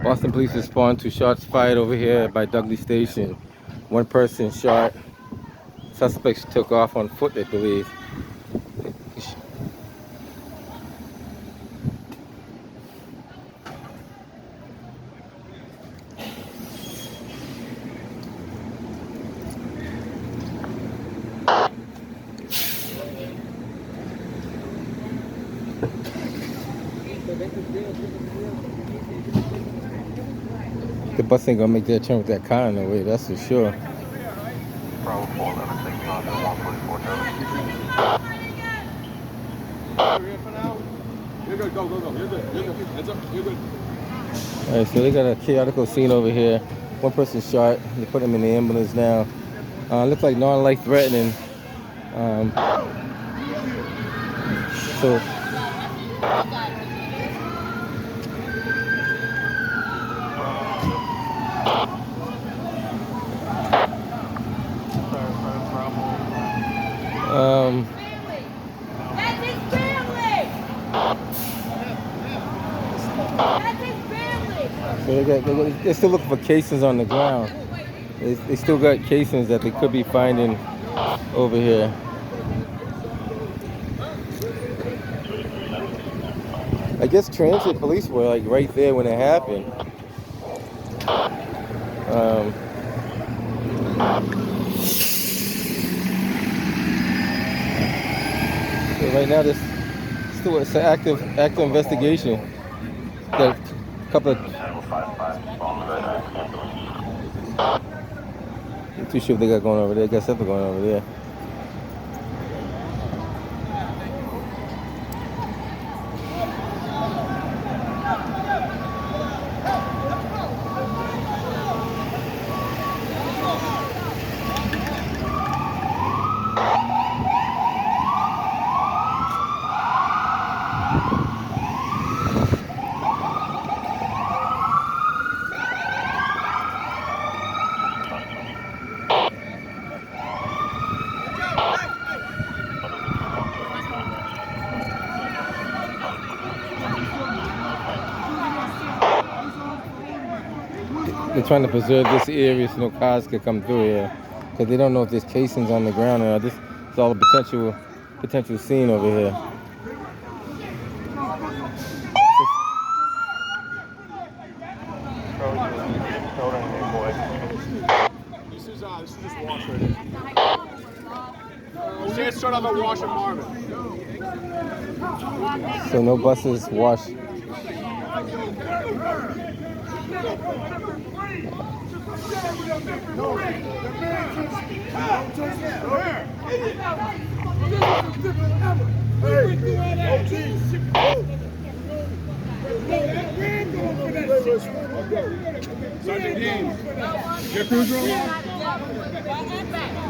Boston police respond to shots fired over here by Dudley Station. One person shot. Suspects took off on foot, I believe. The bus ain't gonna make that turn with that car in the way, that's for sure. Bravo 411, take me on to 144 You're for now? You're good, go. You're good. Heads up, you're good. Alright, so they got a chaotic scene over here. One person shot. They put him in the ambulance now. Looks like non-life threatening. So That's his family. That's his family. So they're still looking for casings on the ground. They still got casings that they could be finding over here. I guess transit police were like right there when it happened. So right now it's an active investigation. Got a couple of. I'm too sure if they got going over there. Got something going over there. They're trying to preserve this area so no cars can come through here, because they don't know if there's casings on the ground or not. This is all a potential scene over here. This is just wash right here. Say it's start off at Wash and Marvin. So no buses wash. Sergeant Dean, your crew's rolling?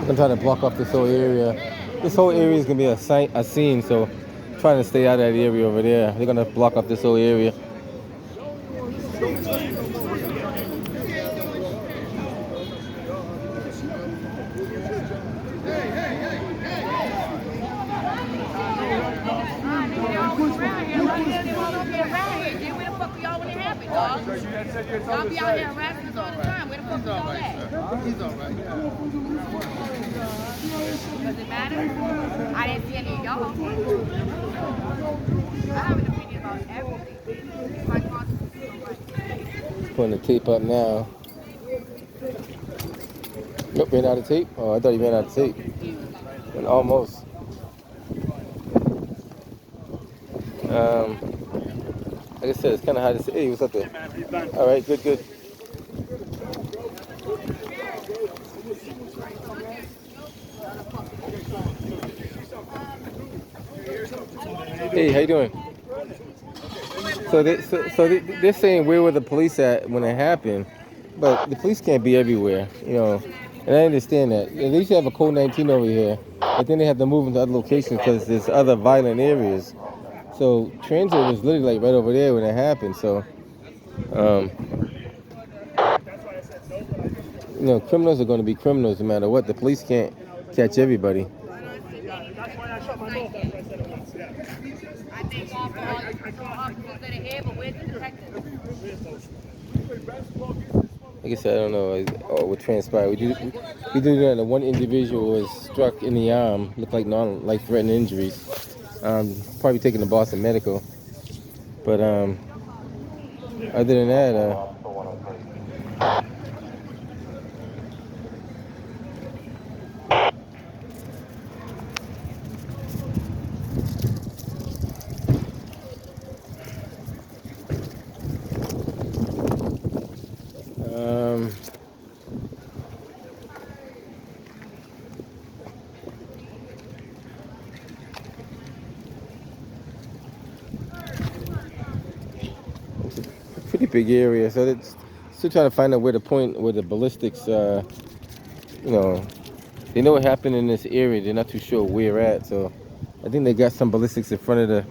I'm trying to block off this whole area. This whole area is gonna be a scene, so I'm trying to stay out of that area over there. They're gonna block off this whole area. Y'all be out here harassing us all the time. Where the fuck is all that? He's all right. Does it matter? I didn't see any of y'all. I have an opinion about everything. Putting the tape up now. Nope, ran out of tape? Oh, I thought he ran out of tape. And almost. Like I said, it's kind of hard to say. Hey, what's up there? All right, good. Hey, how you doing? So they're saying where were the police at when it happened, but the police can't be everywhere, you know. And I understand that. They used to have a code 19 over here, but then they have to move into other locations because there's other violent areas. So transit was literally like right over there when it happened. So, you know, criminals are going to be criminals no matter what. The police can't catch everybody. I think all officers that are here, but where's the detective? like I said, I don't know what transpired. We do know that one individual was struck in the arm, looked like non-life-threatening injuries. Probably taken to Boston Medical. But other than that, um, it's a pretty big area, so it's still trying to find out where the ballistics, you know, they know what happened in this area. They're not too sure where at, so I think they got some ballistics in front of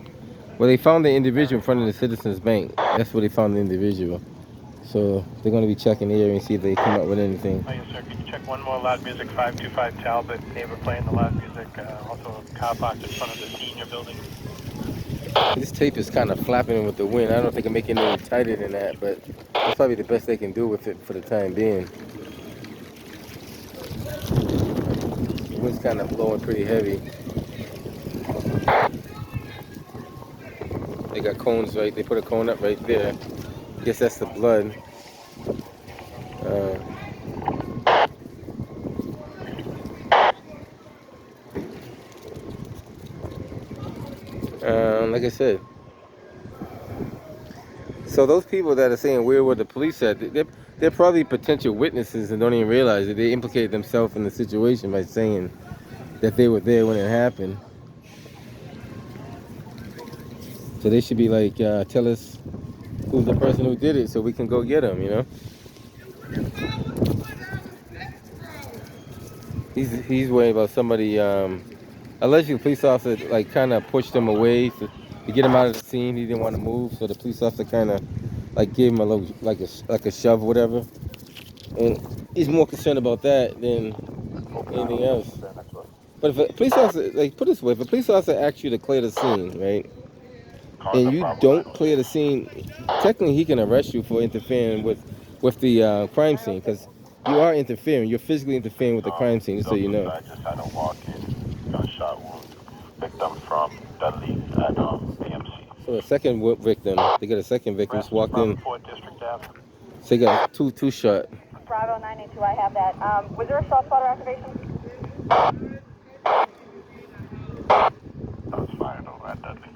well, they found the individual in front of the Citizens Bank. That's where they found the individual. So they're going to be checking the area and see if they come up with anything. Oh, yes, sir. Can you check one more loud music, 525 Talbot, neighbor playing the loud music, also a car parked in front of the senior building. This tape is kind of flapping with the wind. I don't know if they can make it any tighter than that, but that's probably the best they can do with it for the time being. The wind's kind of blowing pretty heavy. They got cones they put a cone up right there. Guess that's the blood. Like I said, so those people that are saying where were the police at, they're probably potential witnesses and don't even realize that they implicated themselves in the situation by saying that they were there when it happened. So they should be like, tell us who's the person who did it so we can go get them, you know? He's worried about somebody, allegedly a police officer like kind of pushed him away to get him out of the scene. He didn't want to move, so the police officer kind of like gave him a little, like a shove or whatever. And he's more concerned about that than anything else. But if a police officer, like put it this way, if a police officer asks you to clear the scene, right, and you don't clear the scene, technically he can arrest you for interfering with the crime scene, because you are interfering. You're physically interfering with the crime scene, just so you know. I just had a walk-in gunshot wound victim from Dudley at PMC. So the second victim, they got a second victim just walked in. So they got two shot. Bravo 982, I have that. Was there a shot spotter activation? That was fired over at Dudley.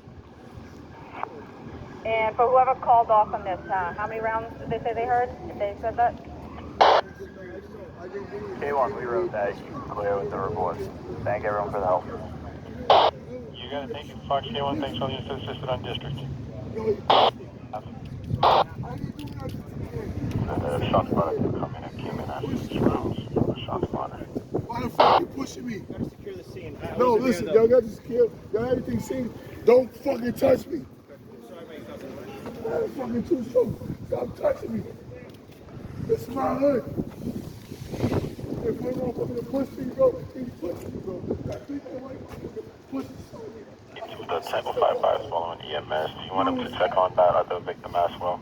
And for whoever called off on this, how many rounds did they say they heard? If they said that? K1, we wrote that. You can clear with the report. Thank everyone for the help. You got it. Thank you. Fox K1, thanks for the assistant on district. Shot spotter can come in and came in after 6 rounds. Shot spotter. Why the fuck you pushing me? Gotta secure the scene. No, listen, y'all got to secure. Y'all got everything seen. Don't fucking touch me. That's fucking too strong. Stop touching me. This is my hood. If we're gonna put me to push me, bro, he's pushing me, bro. That people like pushing me. Into the Tango 55 is following EMS. Do you want him to check on that other victim as well?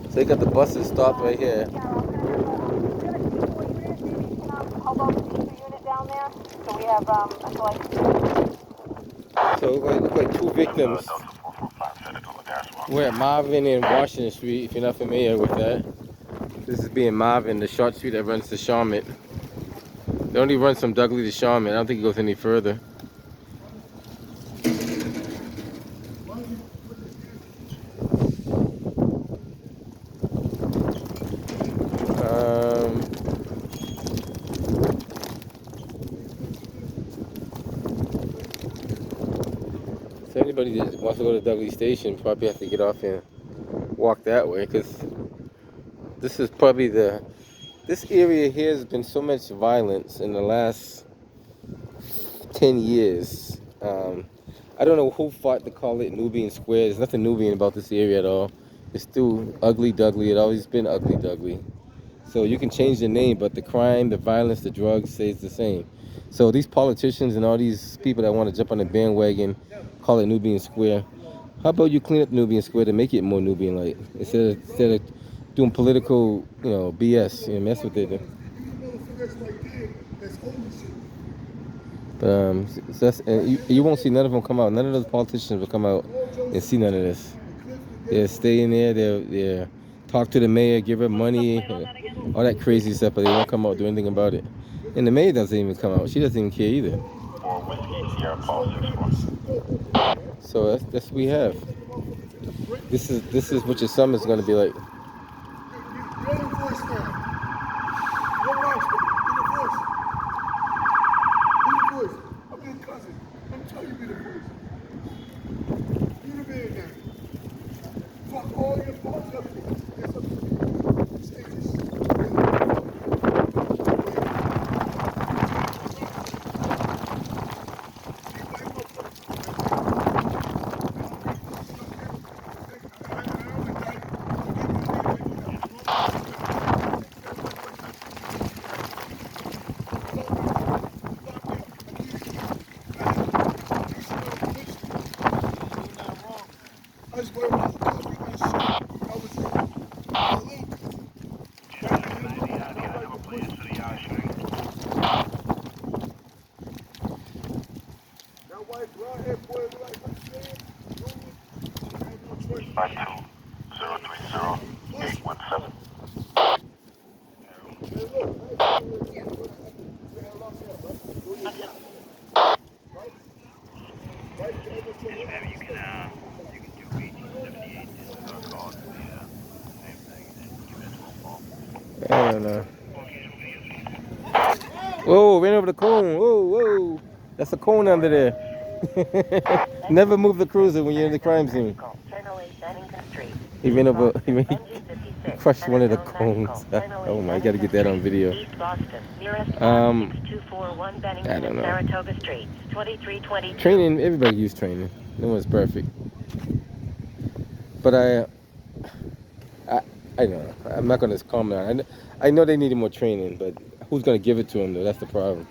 So they got the buses stopped right here. So we have So look like two victims. We're at Marvin and Washington Street, if you're not familiar with that. This is being Marvin, the short street that runs to Charlotte. It only runs from Dudley to Charlotte. I don't think it goes any further. So anybody that wants to go to Dudley Station probably have to get off and walk that way, because this is probably this area here has been so much violence in the last 10 years. I don't know who fought to call it Nubian Square. There's nothing Nubian about this area at all. It's still Ugly Dudley. It's always been Ugly Dudley. So you can change the name, but the crime, the violence, the drugs stays the same. So these politicians and all these people that want to jump on the bandwagon, call it Nubian Square. How about you clean up Nubian Square to make it more Nubian-like instead of doing political, BS, mess with it. You motherfucker that's right there, that's ownership. So that's, and you won't see none of them come out. None of those politicians will come out and see none of this. They'll stay in there. They'll talk to the mayor, give her money, all that crazy stuff, but they won't come out do anything about it. And the mayor doesn't even come out. She doesn't even care either. Or Whiskey Sierra Paul 6-4. So that's what we have. This is what your summer's gonna be like. Get a voice now. Your mouth, get a voice. Be the voice. I'm your cousin. I'm telling you, be the voice. Be the man now. Fuck all your faults. It's up to you. Say this. I just worry about the country and shit. I was a little cousin. That white brown-haired boy, like I'm saying, you have no choice. 52030 I don't know. Whoa, ran over the cone. Whoa. That's a cone under there. Never move the cruiser when you're in the crime scene. He ran over, he crushed one of the cones. Oh my, you gotta get that on video. I don't know. Training, everybody use training. No one's perfect. But I don't know. I'm not gonna calm down. I know they needed more training, but who's gonna give it to them though? That's the problem.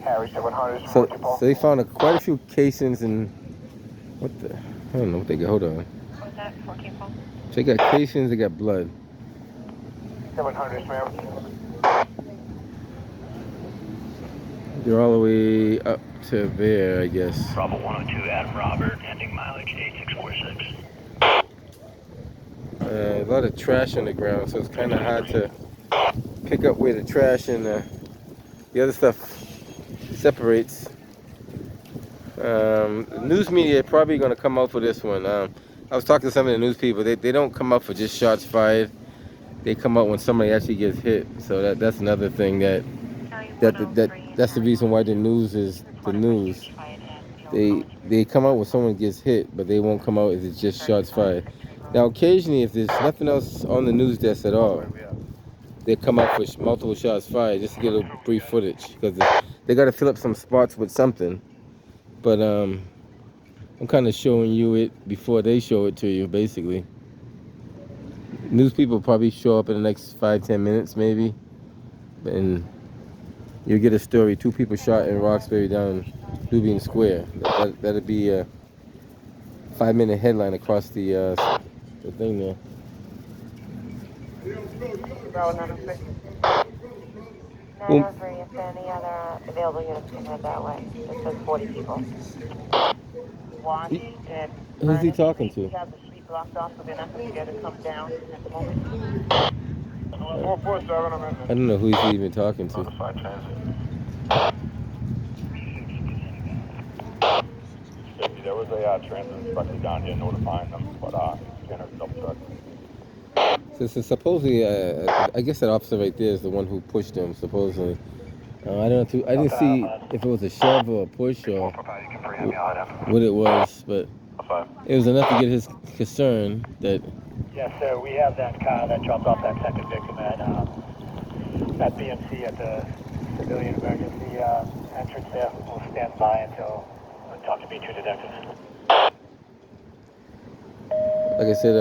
Harry 700. So they found quite a few casings and what the? I don't know what they got. Hold on. What's that? 14 Paul? They got casings. They got blood. 700, ma'am. They're all the way up to there, I guess. Bravo 102, Adam Robert, ending mileage 8646. A lot of trash on the ground, so it's kind of hard to pick up where the trash and the other stuff separates. The news media are probably going to come out for this one. I was talking to some of the news people. They don't come out for just shots fired. They come out when somebody actually gets hit. So that's another thing that's the reason why the news is the news. They come out when someone gets hit, but they won't come out if it's just shots fired. Now, occasionally, if there's nothing else on the news desk at all, they come out for multiple shots fired just to get a brief footage because they got to fill up some spots with something. But I'm kind of showing you it before they show it to you, basically. News people probably show up in the next 5-10 minutes, maybe, and you'll get a story. 2 people shot in Roxbury down Nubian Square. That'd be a 5-minute headline across the thing there. Bravo 903. 903, if any other available units can head that way. It says 40 people. Washington. Who's he talking to? We have the street blocked off, so they're not going to be able to come down at the moment. 447, I'm in. I don't know who he's even talking to. Notified transit. There was a transit inspector down here notifying them, but Jenner double checked. So supposedly, I guess that officer right there is the one who pushed him. Supposedly, I don't know. I didn't see if it was a shove or a push or what it was, but it was enough to get his concern that. Yes, sir. We have that car that dropped off that second victim at BMC at the civilian emergency entrance there. We'll stand by until we talk to B2 detectives. Like I said,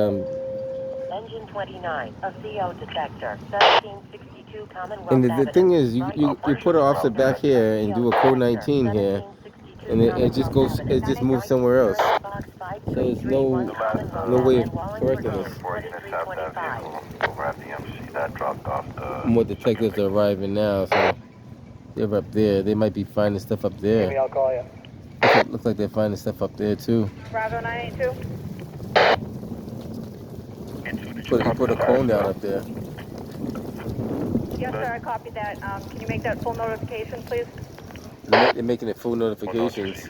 Engine 29, a CO detector, 1762 And the thing is, you put an officer back here and do a code 19 here, and it just goes, it just moves somewhere else. So there's no way of correcting this. 4 units have that vehicle over at the embassy that dropped off the... More detectives are arriving now, so they're up there. They might be finding stuff up Maybe there. I'll call you. Looks like they're finding stuff up there too. Bravo 982. Put a cone down up there. Yes, sir, I copied that. Can you make that full notification, please? They're making it full notifications.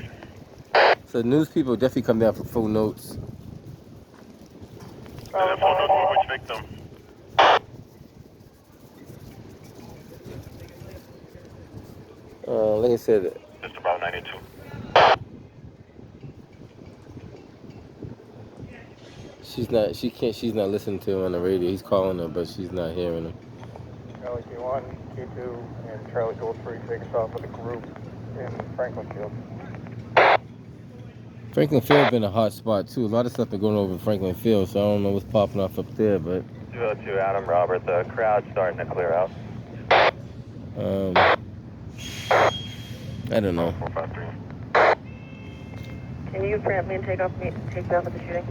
So news people definitely come down for full notes. Phone number for which victim? Like I said, Mr. Bravo 92. she's not listening to him on the radio. He's calling her, but she's not hearing him. Charlie Q1, Q2, and Charlie Gold 3 takes off with a group in Franklin Field. Franklin Field been a hot spot too. A lot of stuff been going over in Franklin Field, so I don't know what's popping off up there, but 202 Adam Robert, the crowd's starting to clear out. I don't know. 453. Can you grab me and take off with the shooting?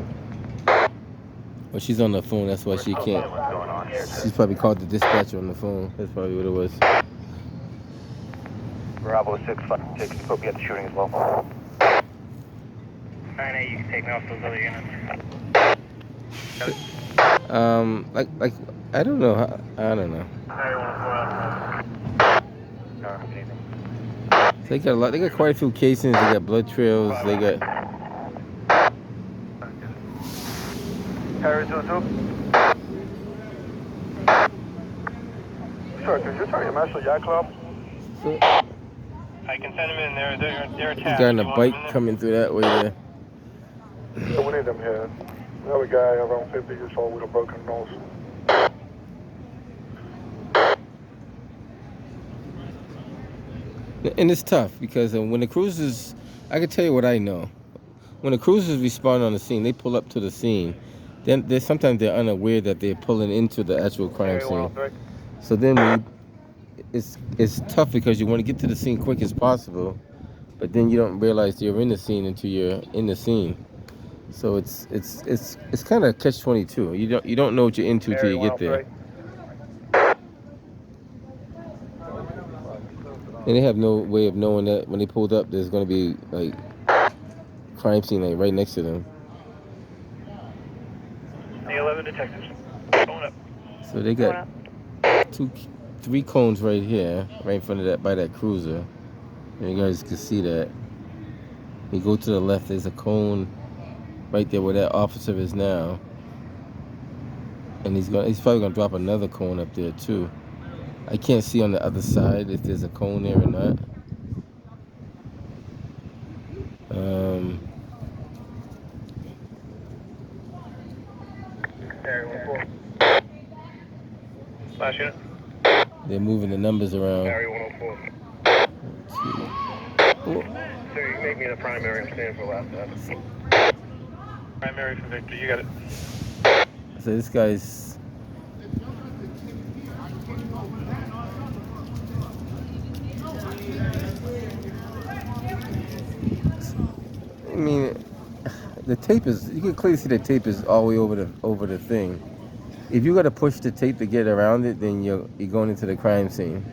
Well, she's on the phone, that's why she can't. What's going on here? She's probably called the dispatcher on the phone. That's probably what it was. Bravo 656, you could be at the shooting as well. 9-8, you can take me off those other units. Like I don't know. I don't know. So they got a lot. They got quite a few casings. They got blood trails. They got. Harry 22. Sure, could you tell your Marshal Yacht Club? So, I can send them in there. They're he attached. got on a bike coming through that way there. So we need them here. We have a guy around 50 years old with a broken nose. And it's tough because when the cruisers, I can tell you what I know. When the cruisers respond on the scene, they pull up to the scene. Then sometimes they're unaware that they're pulling into the actual crime scene. So then it's tough because you want to get to the scene quick as possible, but then you don't realize you're in the scene until you're in the scene. So it's kind of catch-22. You don't know what you're into till you get there. And they have no way of knowing that when they pulled up, there's going to be like crime scene like right next to them. The 11 detectives. Going up. So they got 3 cones right here, right in front of that by that cruiser. And you guys can see that. You go to the left, there's a cone right there where that officer is now. And he's probably gonna drop another cone up there too. I can't see on the other side if there's a cone there or not. Last unit. They're moving the numbers around. Barry 104. Oh, So you can make me the primary. I'm staying for last time. Primary for Victor. You got it. so this guy's. I mean, the tape is. You can clearly see the tape is all the way over the thing. If you got to push the tape to get around it, then you're going into the crime scene.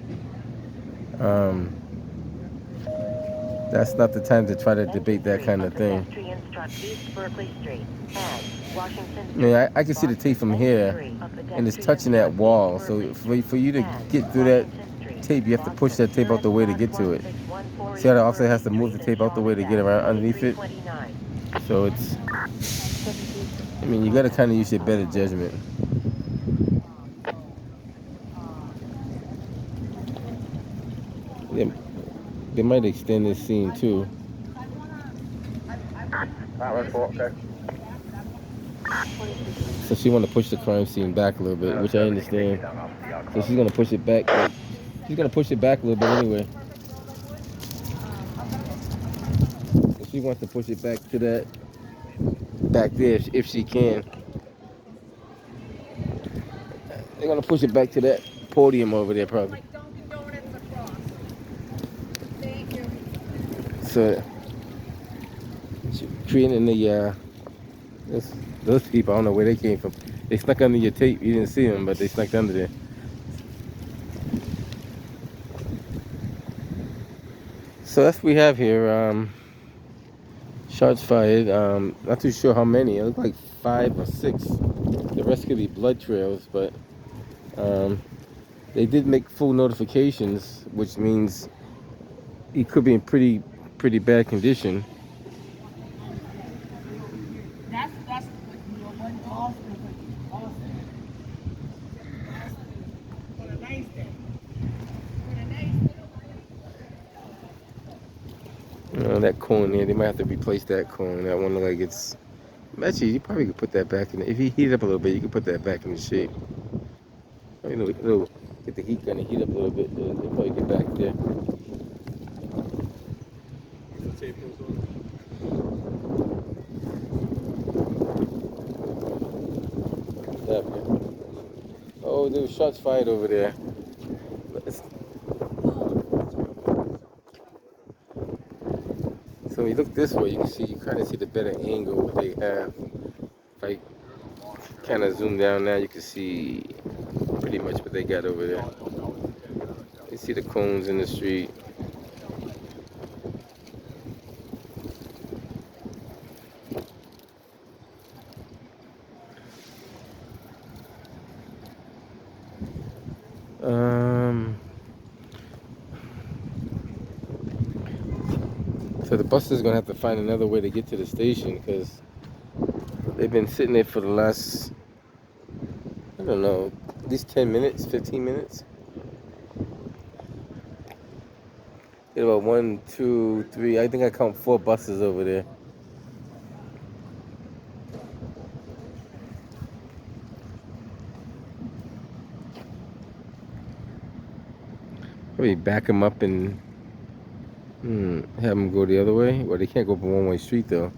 That's not the time to try to debate that kind of thing. I mean, I can see the tape from here, and it's touching that wall. So for you to get through that tape, you have to push that tape out the way to get to it. See how the officer has to move the tape out the way to get around underneath it? So it's, I mean, you got to kind of use your better judgment. They might extend this scene too. Okay. So she want to push the crime scene back a little bit, which I understand. So she's gonna push it back. She's gonna push it back a little bit anyway. So she wants to push it back to that, back there if she can. They're gonna push it back to that podium over there, probably. Like Dunkin' Donuts across. Thank you. So, creating the those people, I don't know where they came from. They snuck under your tape. You didn't see them, but they snuck under there. So that's what we have here. Shots fired. Not too sure how many. It looked like 5 or 6. The rest could be blood trails, but they did make full notifications, which means he could be in pretty bad condition. That's one hospital. On a nice day. On a nice That cone there, they might have to replace that cone. That one look like it's. Actually, you probably could put that back in. If you heat it up a little bit, you could put that back in the shape. Get the heat gun and heat up a little bit. They'll probably get back there. Oh, there was shots fired over there. So when you look this way, you kind of see the better angle what they have. If I kind of zoom down now, you can see pretty much what they got over there. You see the cones in the street. So the bus is gonna have to find another way to get to the station because they've been sitting there for the last, I don't know, at least 10 minutes, 15 minutes. Get about 1, 2, 3. I think I count 4 buses over there. Probably back them up and have them go the other way. Well, they can't go up a one-way street though.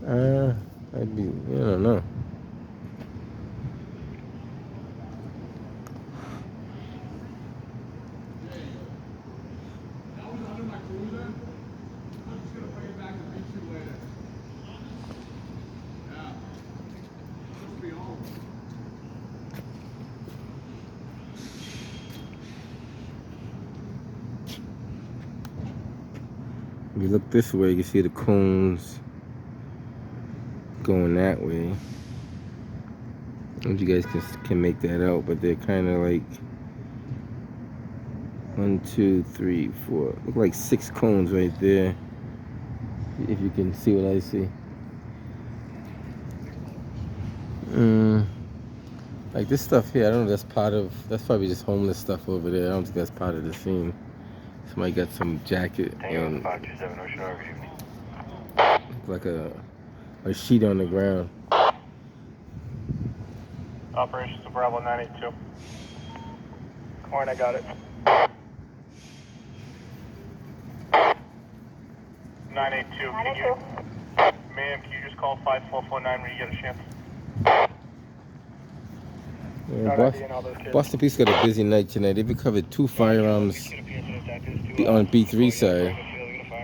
I don't know. If you look this way, you can see the cones going that way. I don't know if you guys can make that out, but they're kind of like 1, 2, 3, 4. Look like 6 cones right there. If you can see what I see. Like this stuff here, I don't know if that's probably just homeless stuff over there. I don't think that's part of the scene. Somebody got some jacket and like a sheet on the ground. Operations to Bravo 982. Horn, I got it. 982, can you, ma'am, can you just call 5449 when you get a chance? Boston Police got a busy night tonight. They've recovered 2 firearms on B3 side.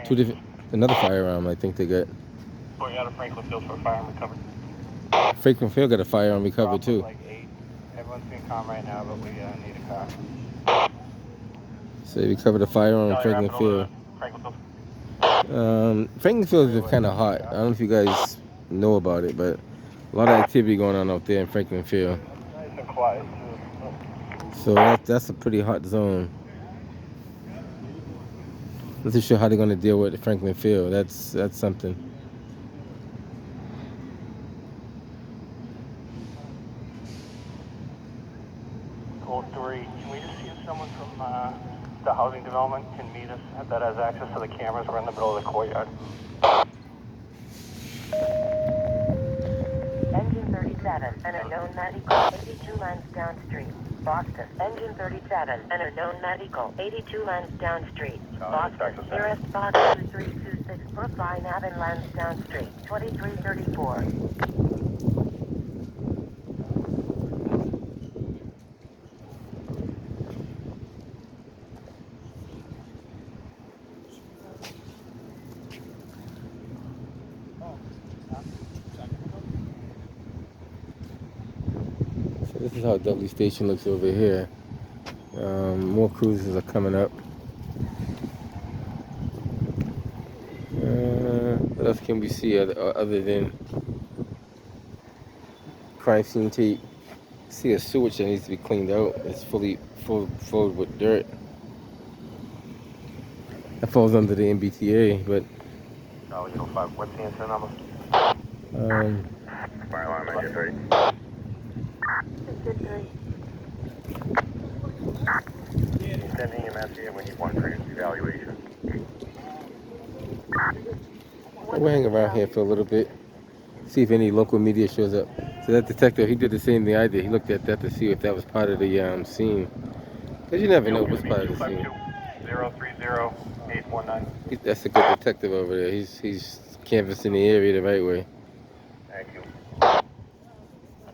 2 different, another firearm I think they got. Going out of Franklin Field for a firearm recovered. Franklin Field got a firearm recovered too. Like 8. Everyone's being calm right now, but we need a car. So they recovered a firearm in Franklin Field. Franklin Field is kind of hot. I don't know if you guys know about it, but a lot of activity going on out there in Franklin Field. Nice and quiet. So that's a pretty hot zone. Not too sure how they're going to deal with Franklin Field. That's something. Code 3. Can we just see if someone from the housing development can meet us that has access to the cameras? We're in the middle of the courtyard. Engine 37, an unknown medical, 82 miles downstream. Boston. Engine 37, an unknown medical, 82 miles downstream. Boston. Nearest box 2326, Brookline Avenue, Lansdowne Street, 2334. This is how Dudley Station looks over here. More cruisers are coming up. What else can we see other than crime scene tape? See a sewage that needs to be cleaned out. It's fully filled with dirt. That falls under the MBTA, but Charlie 05, what's the incident number? Fire alarm, engine 30. Sending a message when you want for evaluation. we'll hang around here for a little bit. See if any local media shows up. So that detective, he did the same thing I did. He looked at that to see if that was part of the scene. Because you never know what's part of the scene. 030-819. That's a good detective over there. He's canvassing the area the right way. Thank you.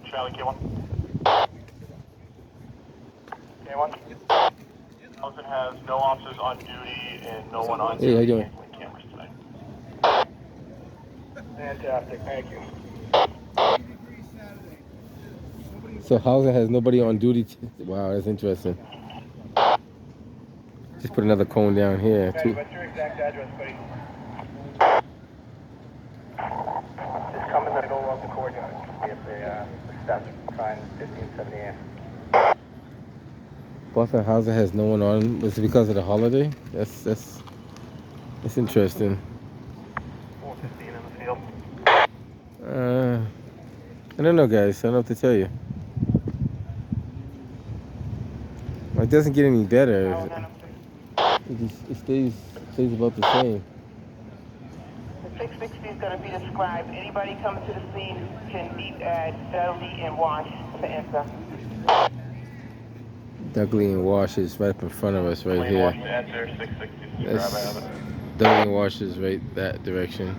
Charlie K1. K1. Houston has no officers on duty and no one on Hey, how you doing? cameras tonight. Fantastic, thank you. So housing has nobody on duty. Wow, that's interesting. Just put another cone down here Hey, too. what's your exact address, buddy? Just come in the middle of the courtyard. We have the steps trying 1570 a.m. Boston housing has no one on. Was it because of the holiday? That's interesting. 415 in the field. I don't know, guys. I don't know what to tell you. It doesn't get any better. It stays about the same. The 660 is going to be described. Anybody coming to the scene can meet at Dudley and Wash to enter. Dudley and Wash is right up in front of us, right here. Enter 660. That's Dudley and Wash is right that direction.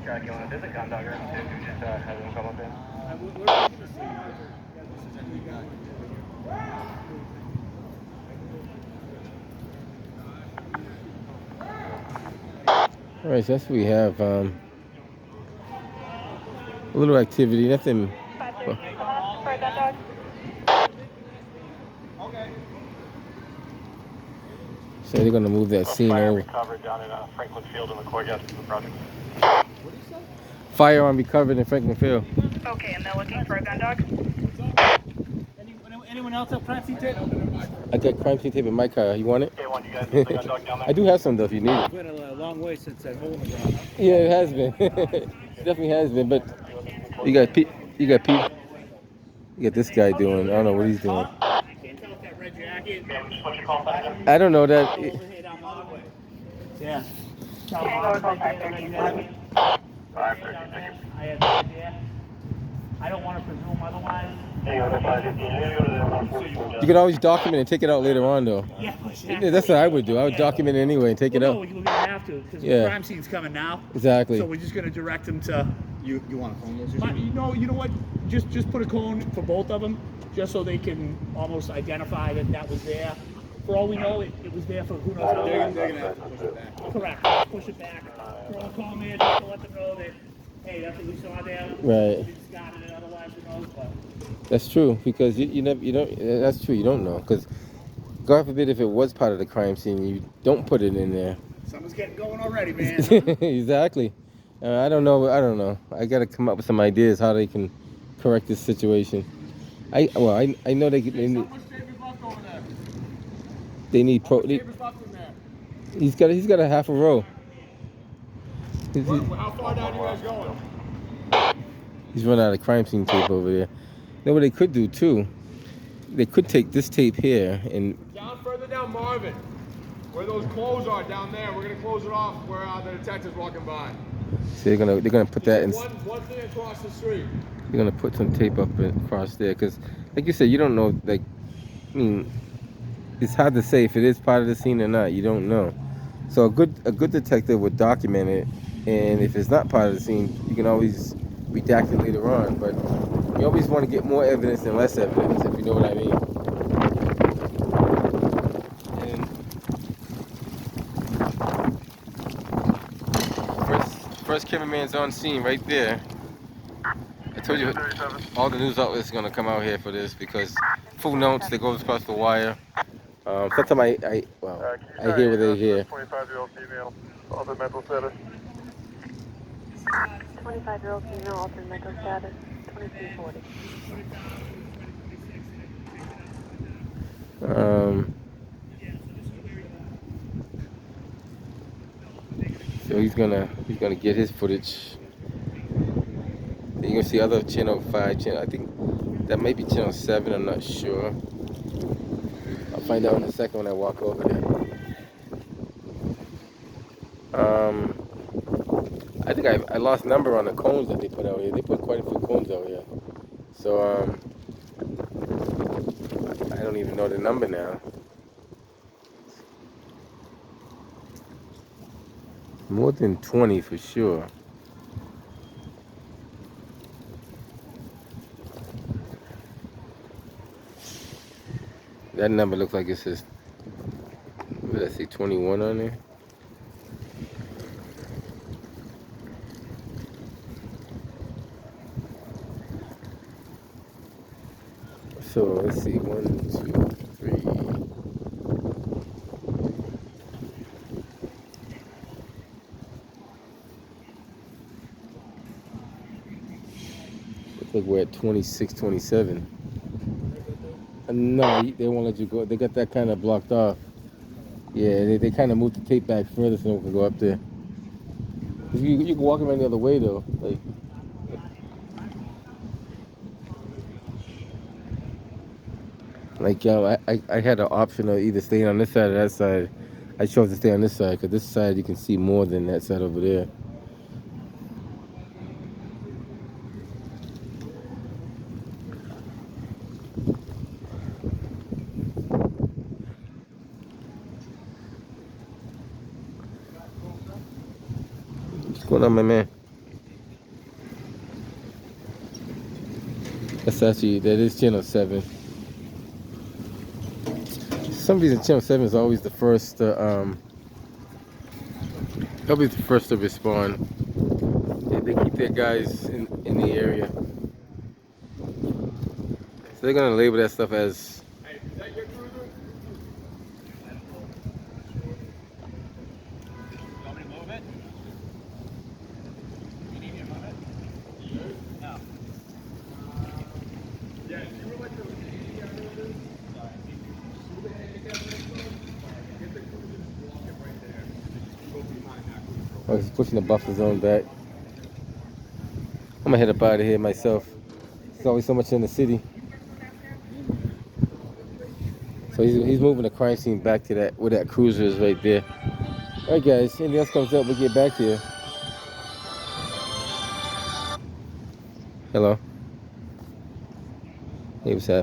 Jack, you want to visit gun dogger? If you just have them come up in. All right, so that's what we have. A little activity, nothing. For a gun dog? So they're gonna move that scene Fire over. recovered down in Franklin Field in the courtyard of the project. Firearm recovered in Franklin Field. Okay, and they're looking for a gun dog? Anyone else have crime scene tape? I got crime scene tape in my car. You want it? K1, you guys need the gun dog down there? I do have some though if you need it. It's been a long way since that hole in the ground. Yeah, it has been. Definitely has been. But you got Pete. You got this guy doing. I don't know what he's doing. I can't tell if that red jacket. Okay, just what's your call sign? I don't know that. Over here down the hallway. Yeah. Tango is on 513. 530, thank you. I have no idea. I don't want to presume otherwise. You can always document and take it out later on, though. Yeah, Yeah, that's what I would do. I would document it anyway and take it No, out. we're going to have to because Yeah. the crime scene's coming now. Exactly. So we're just going to direct them to. You want to phone those? You know what? Just put a cone for both of them, just so they can almost identify that was there. For all we know, it was there for who knows how long. They're gonna have to push it back. Correct. Push it back. Throw a cone there just to let them know that, hey, that's what we saw there. Right. We discarded it, otherwise who knows. But That's true because you don't. That's true. You don't know because God forbid if it was part of the crime scene, you don't put it in there. someone's getting going already, man. Exactly. I don't know. I got to come up with some ideas how they can correct this situation. I know they need. How much tape is left over there? They need pro. Tape is left in there. He's got a half a row. How far down you guys going? He's run out of crime scene tape over there. You know what they could do too? They could take this tape here and Further down Marvin, where those clothes are down there. We're gonna close it off where the detective's walking by. see they're gonna put that in. One thing across the street. They're gonna put some tape up across there because, like you said, you don't know. Like, I mean, it's hard to say if it is part of the scene or not. You don't know. So a good detective would document it, and if it's not part of the scene, you can always redact it later on. But you always want to get more evidence than less evidence, if you know what I mean. And first cameraman's on scene right there. told you all the news outlets are gonna come out here for this because full notes that goes across the wire. Sometimes I hear what they hear. 25-year-old female, other mental status. 25-year-old female, altered mental status, 2340. So he's gonna get his footage. Then you're gonna see other channel 5 channel. I think that may be channel 7. I'm not sure. I'll find out in a second when I walk over there. I think I lost number on the cones that they put out here. They put quite a few cones out here. So I don't even know the number now. More than 20 for sure. That number looks like it says, what did I say, 21 on there? So let's see, 1, 2, 3. Looks like we're at 26, 27. No, they won't let you go. They got that kind of blocked off. Yeah, they kind of moved the tape back further so no one can go up there. You can walk around the other way though. I had an option of either staying on this side or that side. I chose to stay on this side because this side you can see more than that side over there. What's going on, my man? That is channel 7. For some reason channel 7 is always the first they'll be the first to respond. They keep their guys in the area. So they're gonna label that stuff as oh, he's pushing the buffer zone back. I'm gonna head up out of here myself. There's always so much in the city. So he's moving the crime scene back to that where that cruiser is right there. Alright guys, anything else comes up, we'll get back to you. Hello. Hey, what's happening?